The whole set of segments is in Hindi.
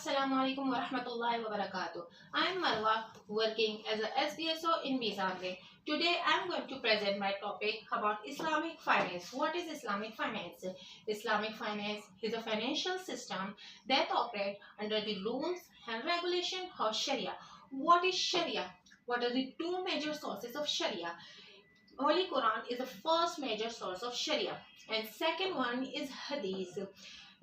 Assalamu alaikum wa rahmatullahi wa barakatuh. I am Marwa, working as a SBSO in Mizanre. Today I am going to present my topic about Islamic finance. What is Islamic finance? Islamic finance is a financial system that operates under the rules and regulation of Sharia. What is Sharia? What are the two major sources of Sharia? Holy Quran is the first major source of Sharia, and second one is Hadith.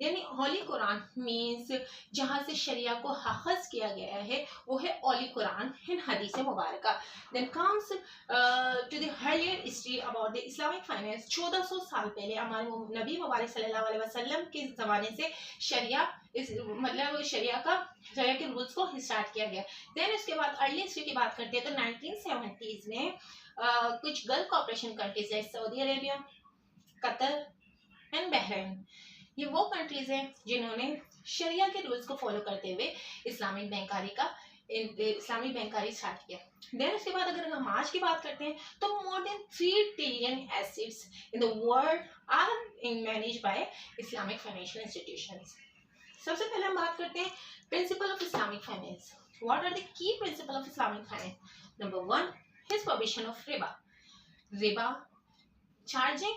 यानी होली कुरान मीन्स जहाँ से शरिया को हाखज किया गया है वो है होली कुरान इन हदीस मुबारक. Then comes to the earlier history about the Islamic finance. 1400 साल पहले हमारे नबी मुबारक सल्लल्लाहु अलैहि वसल्लम के ज़माने से शरिया मतलब शरिया के रूल्स को स्टार्ट किया गया. देन उसके बाद अर्ली हिस्ट्री की बात करते हैं तो 1970s में कुछ गल्फ कॉपरेशन कंट्रीज है, Saudi Arabia, Qatar and Bahrain. ये वो कंट्रीज हैं जिन्होंने शरिया के रूल्स को फॉलो करते हुए इस्लामिक बैंकारी स्टार्ट किया. देन उसके बाद अगर हम आज की बात करते हैं तो more than 3 trillion assets in the world are managed by Islamic financial institutions. सबसे पहले हम बात करते हैं principle of Islamic finance. What are the key principle of Islamic finance? Number 1 is prohibition of riba. Charging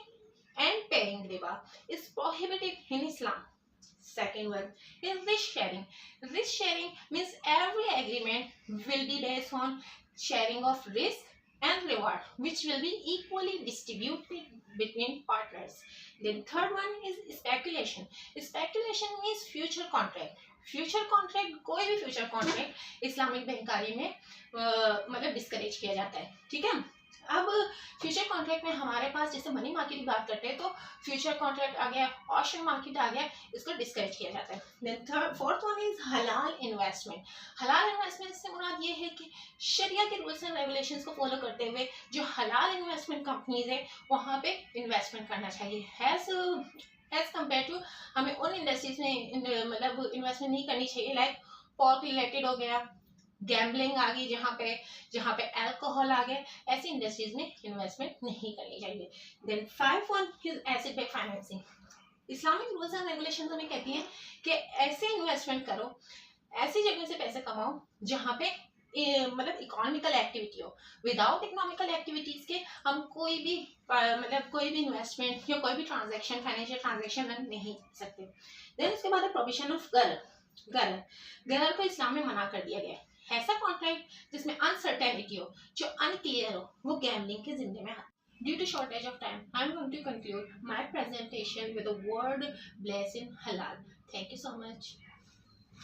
and paying riba is prohibited in Islam. Second one is risk sharing. Risk sharing means every agreement will be based on sharing of risk and reward, which will be equally distributed between partners. Then third one is speculation. Speculation means future contract. Future contract, कोई भी फ्यूचर कॉन्ट्रैक्ट इस्लामिक बैंकारी में मतलब डिस्करेज किया जाता है. ठीक है. अब फ्यूचर कॉन्ट्रैक्ट में हमारे पास जैसे मनी मार्केट की बात करते हैं तो फ्यूचर कॉन्ट्रैक्ट आ गया, ऑप्शन मार्केट आ गया, इसको डिस्करेज किया जाता है. देन फोर्थ वन इज हलाल इन्वेस्टमेंट. हलाल इन्वेस्टमेंट से मुराद ये है कि शरिया के रूल्स एंड रेगुलेशंस को फॉलो करते हुए जो हलाल इन्वेस्टमेंट कंपनीज है वहाँ पे इन्वेस्टमेंट करना चाहिए. एज कम्पेयर टू हमें उन इंडस्ट्रीज में मतलब इन्वेस्टमेंट नहीं करनी चाहिए. लाइक पॉर्क रिलेटेड हो गया, गैम्बलिंग आ गई, जहाँ पे अल्कोहल आ गया, ऐसी इंडस्ट्रीज में इन्वेस्टमेंट नहीं करनी चाहिए. Then 5 one is asset based financing. Islamic rules and regulations हमें कहती हैं कि ऐसे इन्वेस्टमेंट करो, ऐसी जगह से पैसे कमाओ जहाँ पे मतलब इकोनॉमिकल एक्टिविटी हो. विदाउट इकोनॉमिकल एक्टिविटीज के हम कोई भी इन्वेस्टमेंट या कोई भी ट्रांजैक्शन, फाइनेंशियल ट्रांजैक्शन रन नहीं कर सकते. देन उसके बाद प्रोविजन ऑफ गरर को इस्लाम में मना कर दिया गया है. ऐसा कॉन्ट्रैक्ट जिसमें अनसर्टेनिटी हो, जो अनक्लियर हो, वो गैम्बलिंग के जिम्मे में आता है. Due to shortage of time, I am going to conclude my presentation with a word blessing halal. Thank you so much.